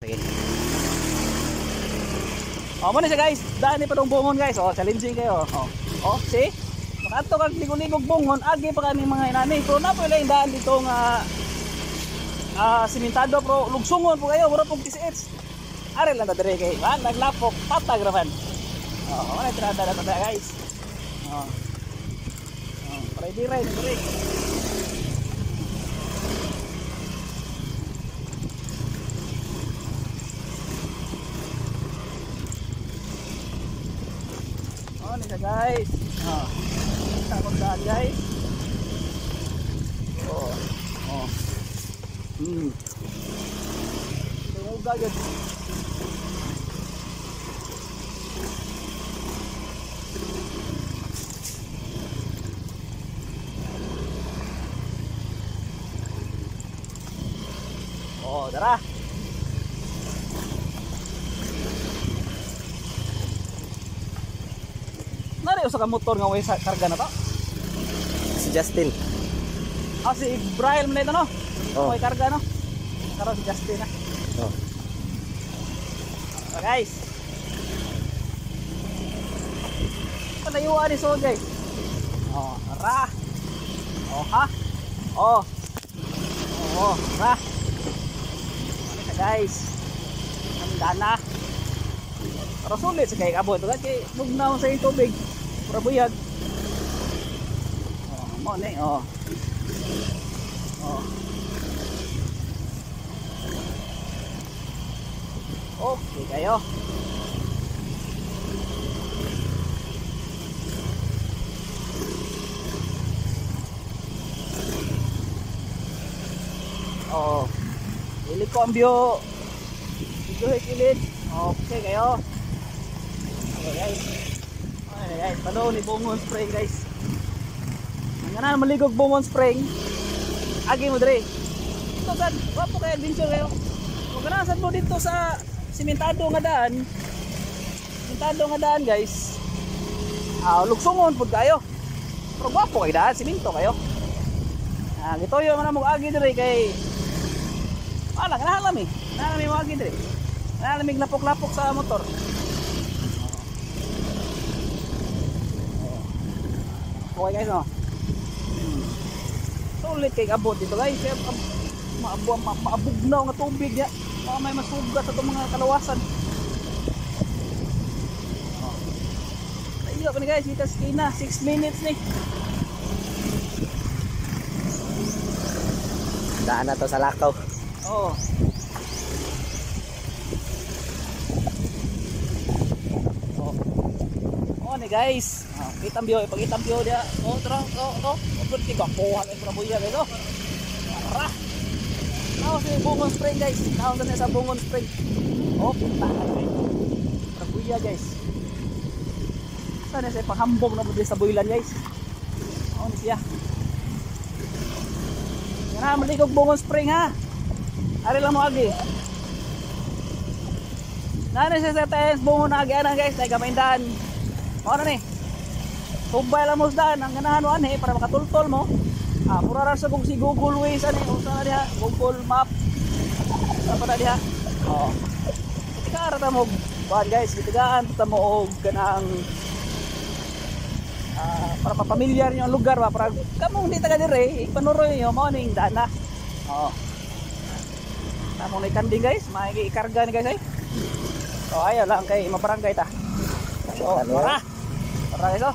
Sige. Muna siya guys, daan ni pa dong bungon guys. Challenging kayo. See? Makato kag ligog-ligog bungon, agi pa kani mga inani. Pero na po yung daan dito nga simentado pero lugsungon po kayo, mura pong TCH. Are lang ta dire kay, naglapok patag raman. Wala tirada na ta guys. Para dire. Nisa guys. Takot daan guys. Tunggu guys. Darah. Nari usa ka motor nga way sa karga na to? Si Justin. Si Brian man ito no? Way karga no? Karon si Justin na. Guys. Palayuan ni so guys. Ra. Ha. Ra. Ano guys? Nandana. Para sulit sa kay abot kasi bugnaw sa tubig. Para buyag. Mo ni Okay kayo. Ili ko ambyo. Ito kilid. Okay kayo. Guys, palo ni Bungon Spring guys. Ang ganan maligog Bungon Spring. Agi mo dire. Ito sad, wapo kay adventure kayo. Kung ganan sad mo dito sa simentado nga daan. Simentado nga daan guys. Lugsungon pud kayo. Pero wapo kay daan, simento kayo. Gitoyo man mo agi dire kay kanahalam Nalami mo agi dire. Nalamig lapok-lapok sa motor. Okay guys sulit kay abot dito guys. Maabugnaw nga tubig ya. May masugat sa itong mga kalawasan. Ayun pa ni guys, kita skina 6 minutes ni. Daan na to sa lakaw. Ni guys, itambyo dia. Tara, berarti gapuhan ay prabuya guys. Tara. Si Bungon Spring guys. Naon na sa Bungon Spring. Kita na guys. Prabuya guys. Sana sa panghambog na budli sa builan guys. Ni siya. Nga maligog Bungon Spring ha. Ari lang mo agi. Nani sa TS Bungon agi ana guys, tay kamaindan. Ano ni? Subay lang mo sa daan, ang ganahan mo para makatultol mo. Mura sa kung si Google Waze o saan na diha, Google Map. Saan pa na diha? Itikara ta mo, guys, itigaan ta mo og ganang para papamilyar niyo ang lugar ba, para kamo hindi taga dire, ipanuroy niyo mo ning daan na. Tamo ni kanding guys, maikarga ni guys ay. Ayo lang kay mabarangay ta. Tara guys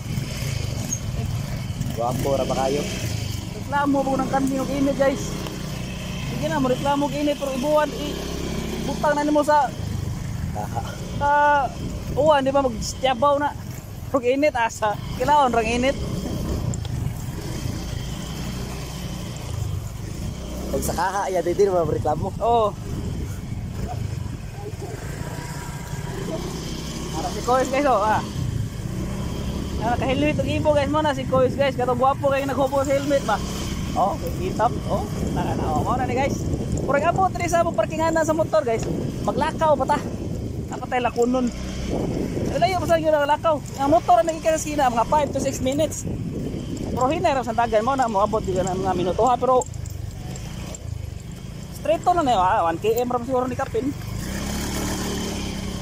Guwapo ra ba kayo? Reklamo po ng kanding og init guys. Sige na mo reklamo og init pero ibuwan butang na nimo sa uwan di ba magstiabaw na. Og init asa. Kilaon rang init. Pag sa kaha ya di mo reklamo. Para si Kois guys naka-helmet og ibo guys mo na si Kois guys. Kato guwapo kay naghubo sa helmet ba. Kitap. Mo na ni guys. Purang abot rin sa parkinganan sa motor guys. Maglakaw pa ta. Nakatay lakunon. Layo pa sa inyo lakaw. Ang motor na nagkikaskina mga 5 to 6 minutes. Pero hinay sa dagan mo na mo abot di na mga minuto ha pero straight to na 1 km ram siguro ni kapin.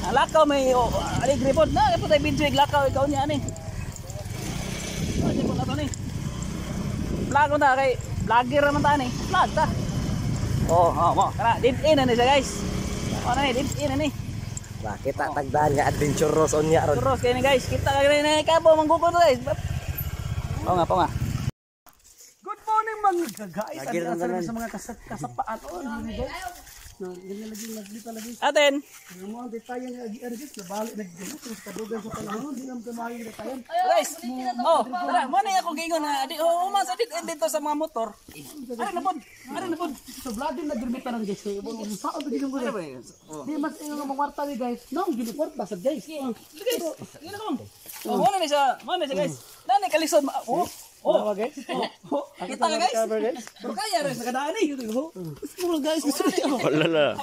Lakaw may aligre po. Na, ito tayo video, lakaw, ikaw niya ni. Ano po na ito ni? Vlog na kay, vlogger naman tayo ni. Vlog ta. Mo. Kara, din na siya guys. Ano ni, din na ni. Bakit tatagdaan nga adventurous on niya ron? Terus kayo ni guys, kita ka rin na ikaw po, manggukod guys. Oo nga. Good morning mga guys. Ano sa mga kasapaan. No, ganyan lagi. Aten. Mo ang detalye nga agi guys, nabalik nagdino sa kadugan sa panahon, di nam kamayo detayan. Guys, mo na ako gingon na di umasa dito sa mga motor. Ano na pod? Sa vlog din nagirbitan ng guys. Saan ba digong guys? Di mas ingon nga mangwarta ni guys. No, giniport basad guys. Guys, mo na siya guys. Nani kalisod. Guys. Kita ka guys. Pero kaya rin nakadaan eh. Puro guys, gusto niyo. Wala.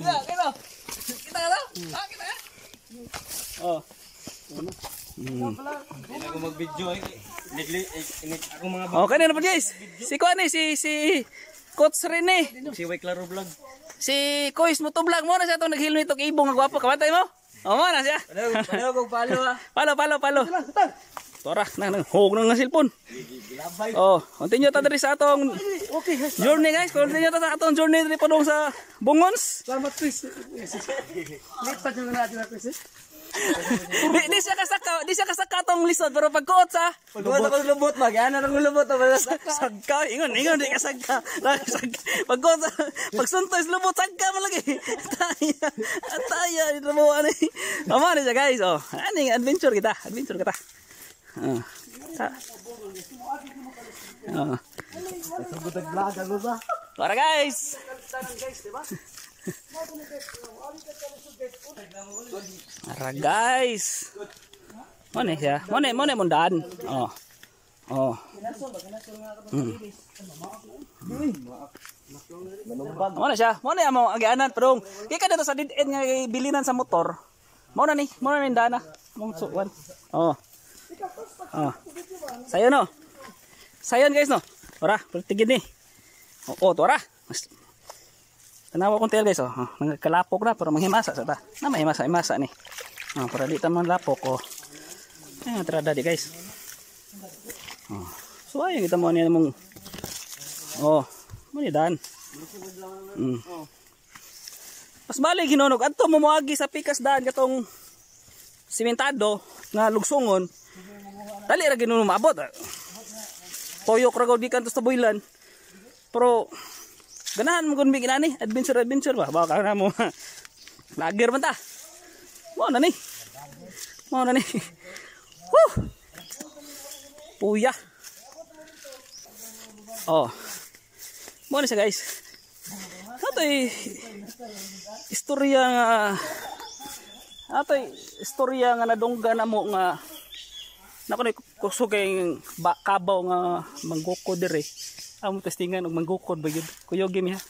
Kita ka daw? Kita ka? Ako mag-video ako mga Kanina pa guys. Si Kuan eh, si Coach Rene. si Way Claro Vlog. Si Kois mo to vlog mo na siya itong nag-helmet itong ibong nga gwapo. Kamatay mo? Mo na siya. Palo Palo. Tora, hog nang cellphone. Continue ta diri sa atong journey guys. Continue ta sa atong journey diri padung sa Bungons. Salamat Chris. Lipat yung natin na Chris. Di siya kasaka tong lisod pero pagkuot sa Pagkuot lubot magana nang lubot sagka ingon di ka sagka. Pagkuot sa pagsuntoy sa lubot sagka man lagi. Taya ito mo ani. Amo ni siya guys. Ani adventure kita. Para guys. Para guys. Mana siya? Mana mundan. Mana siya? Mana mo agianan padung. Kaya dito sa dead-end nga bilinan sa motor. Mana ni dana. Mong suwan. Sayon guys no. Ora, pertigid ni. Tora. Tanawa kong tail guys nagkalapok na pero manghimasa sa ta. Na mahimasa ni. Para di ta man lapok trada di guys. So ayun kita mo niya mong manidan. Mas balik hinunog adto mo moagi sa pikas daan katong simentado nga lugsongon. Dali ra ginuno maabot. Toyok ra di kanto sa builan. Pero ganahan mo kun bigyan ani adventure ba? Baka na mo. Lager man ta. Mo na ni. Puya. Mo na siya guys. Istorya nga nadungga na mo nga nako ni kusugay kabaw nga manggukod dire. Amo testingan og manggukod ba gyud. Kuyogi mi ha.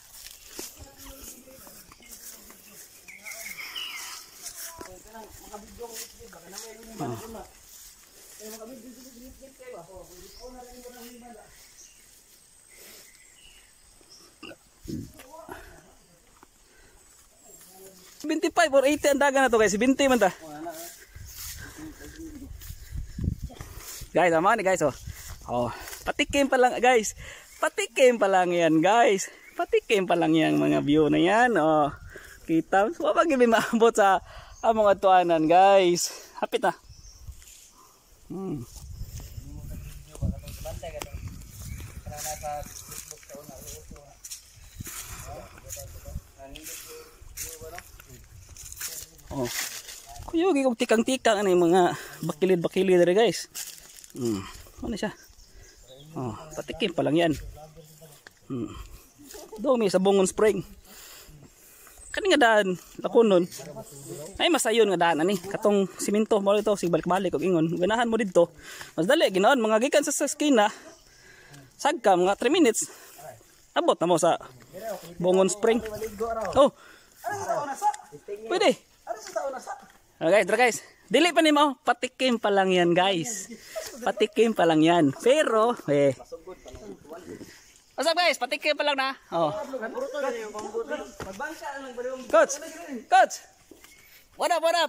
$25 or $80 ang daga na to guys. 20 man ta. Guys, ama ni guys patikim pa lang guys. Patikim pa lang yan guys. Patikim pa lang yang mga view na yan. Kita. So pag may maabot sa among atuanan guys. Hapit na. Kuyugi kog tikang-tikang ano yung mga bakilid-bakilid dere guys. Ano siya? Patikim pa lang yan. Dumi sa Bungon Spring. Kani nga daan lakonon. Ay masayon nga daan ani. Katong simento mo ito sig balik-balik og ingon. Ganahan mo didto. Mas dali ginaon mga gikan sa skina. Sagka mga 3 minutes. Abot na mo sa Bungon Spring. Pwede. Guys, dili pa ni mo, patikim pa lang yan guys. Patikim pa lang yan. Pero, what's up guys? Patikim pa lang na. Coach! What up, what up?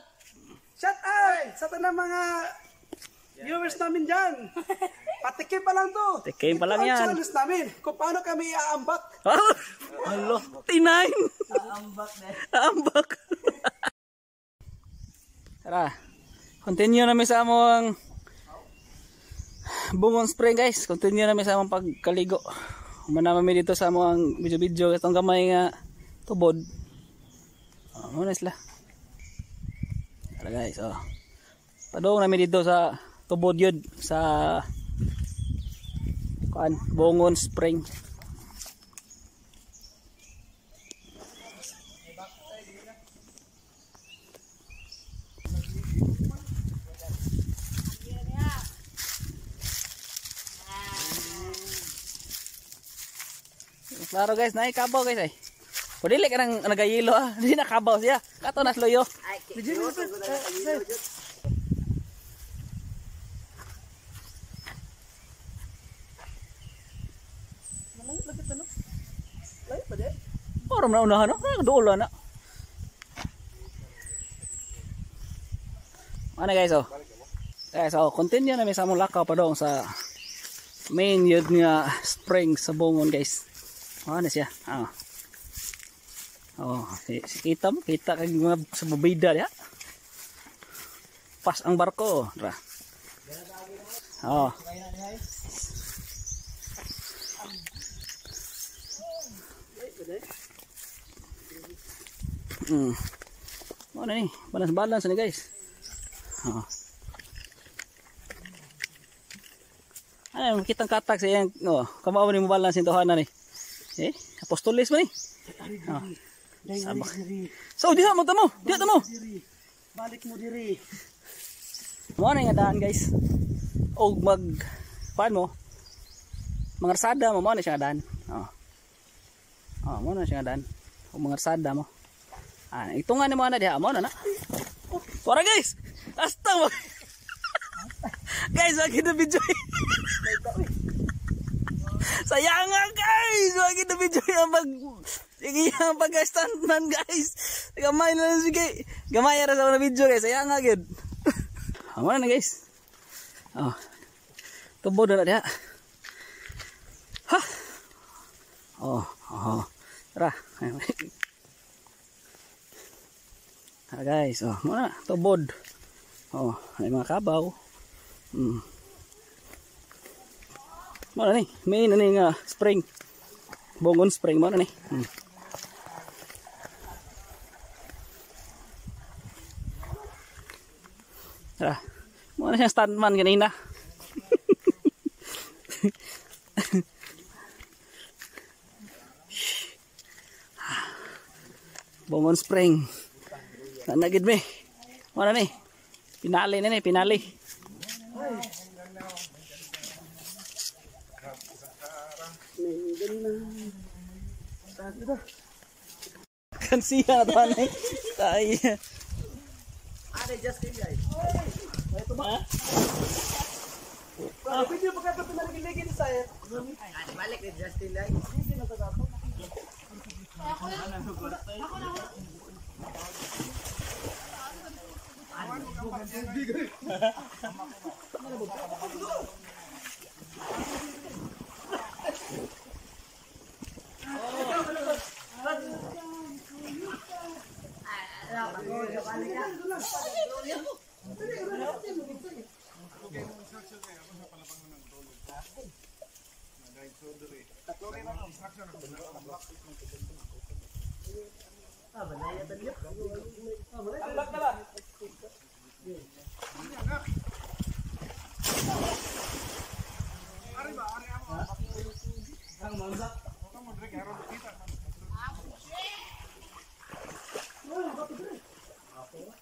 Shout out sa tanang mga viewers namin dyan. Patikim pa lang to. Tikim pa lang Ito ang yan. challenge namin kung paano kami aambak. Hello, T9. Aambak. Tara, continue namin sa among Bungon Spring guys. Continue namin sa among pagkaligo. Humana kami dito sa among video-video. Itong gamay nga tubod. Muna sila. Tara guys, padong namin dito sa tubod yun sa Bungon Spring. Klaro guys, naikabaw guys ay. Pwede ka nang nagayilo ah. Hindi nakabaw siya. Kato na sloyo. Parang na unahan no? Doon na. Ano guys Guys, continue na may sa mong lakaw pa doon sa main yun nga spring sa Bungon guys. Ano siya? Kita mo, kita kag mga sa babida ya. Pas ang barko, ra. Ano ni? Balance ni guys. Ano, kitang katak sa yang, kamao ni mo balance yung tuhanan ni. Apostolis mo ni. So, diha mo tamo. Balik mo diri. Mo na nga daan guys. O paano mo? Mangarsada mo na siya daan. Mo na siya daan. O mangarsada mo. Ito nga ni mo na diha mo na. Tara guys. Hasta mo. Guys, wag kita video. Sayang nga guys, wag kita video yung pag-standman guys. Gamay na lang sige. Gamay na sa mga video guys, sayang nga gid. Ano na guys. Tubo na diha. Ha. Tara. Tara guys, muna tubod. May mga kabaw. Mana ni? Main ni nga spring. Bungon Spring mana ni? Tara. Mana siya standman kanina. Bungon Spring. Nanagid me. Mana ni? Pinali na ni, pinali. Kan siya to anay. Tay. Ada Justin guys. Ito ba? Pwede pa ka pinalagin sa saya. Balik ni Justin lang.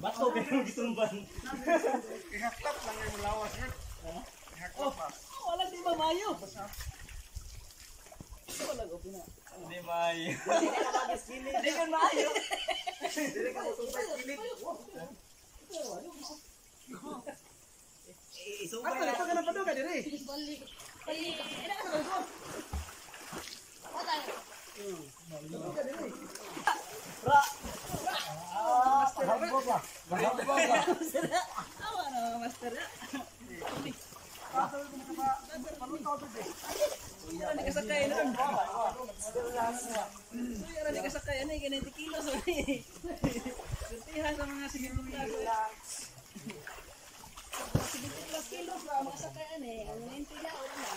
Bato kayo gitumban. Ihaklat lang yung lawas. Wala di ba mayo? Hindi mayo. Di kan mayo. Ano ito ka na pa doon ka diri? Awa na mga master. Ano ka sakay nun? Ano ka sakay? Ano yung 90 kilos? Surtihan sa mga sigilong lago. 70 kilos ba? Mga sakay ano eh. Ang 90 na ulan na.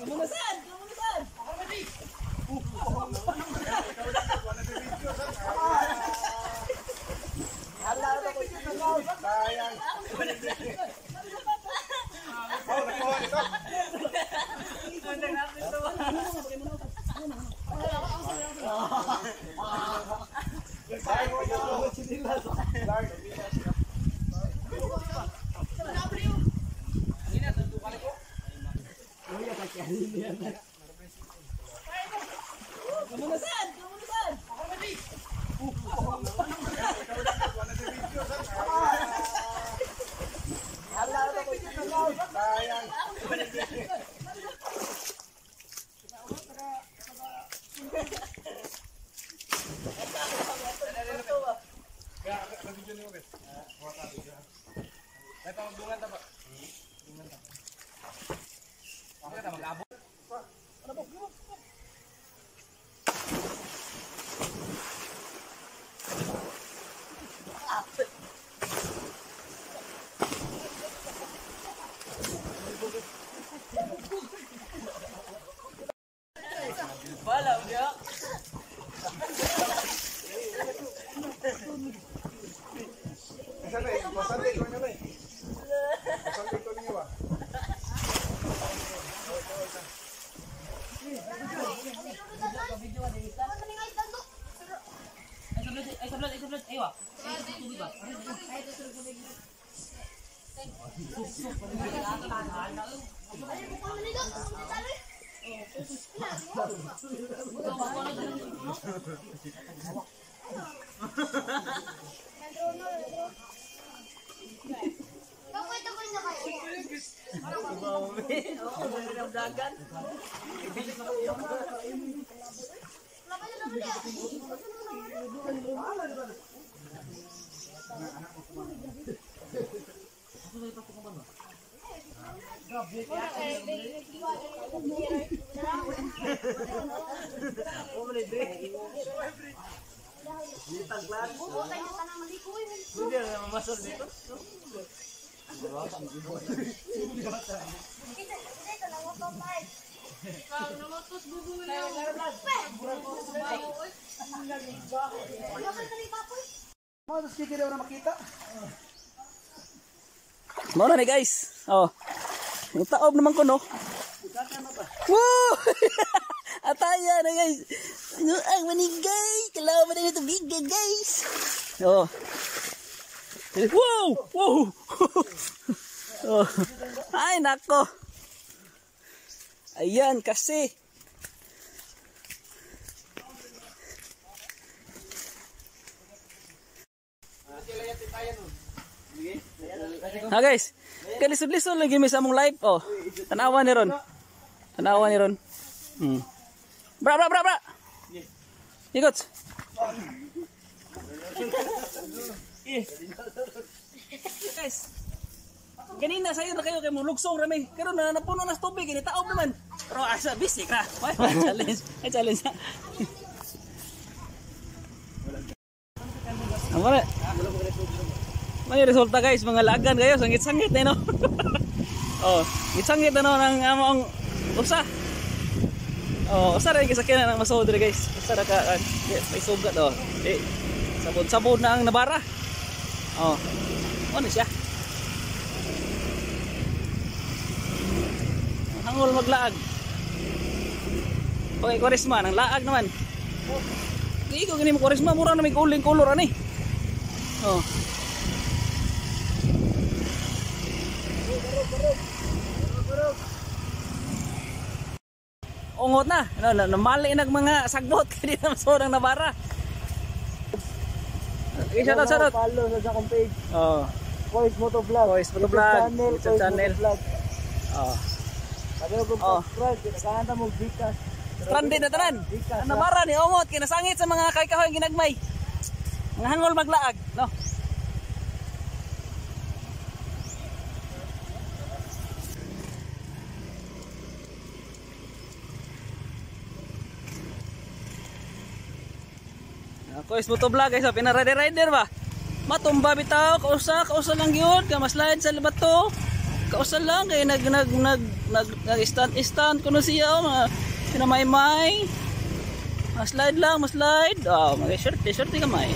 Kumunasan! Kumunasan! Kumunasan! Kumunasan! Bala dia. Mana nih guys? Oh, yung taob naman ko no. Woo! Ataya na guys. Ang manigay, kalaban na ito big guys. Oh. Wow! Wow! Oh. Ay nako. Ayan kasi. Ha guys, kalisod-lisod lagi mi sa among live. Oh, tanawa ni ron. Tanawa ni ron. Bra. Ikot. Guys. Ganina sayo na kayo kay mo lugsong rami. Karon na napuno na tubig ini taob naman. Pero asa bisik ra. May challenge. May challenge. Amara. May resulta guys, mga lagan kayo, sangit-sangit eh no. Oh, gitsangit na no ng among usa. Oh, usa rin kisakyan ng masod rin guys. Usa ra ka may sugat oh. Sabon-sabon na ang nabara. Oh. Ano siya? Hangol maglaag. Okay, Kwaresma nang laag naman. Di ko gani mo Kwaresma, mura na may uling color ani. Oh. Ungot na, namali nag mga sagbot kaya na masodang nabara. Okay, shoutout. Follow sa akong page. Oh. Voice Moto Vlog. Voice Moto Vlog. YouTube channel. Vlog. Oh. Sabi ko subscribe, kinakanta mo Gcash. Stranded na tanan. Nabara ni Omot kinasangit sa mga kahoy ginagmay. Mga hangol maglaag, no. Ako is motovlog guys, pinarider ba? Matumba bitaw, kausa lang yun, kamaslide sa bato. Kausa lang kay nag stand kuno siya mga pinamaymay. Maslide lang, maslide. Oh, mag-short kamay.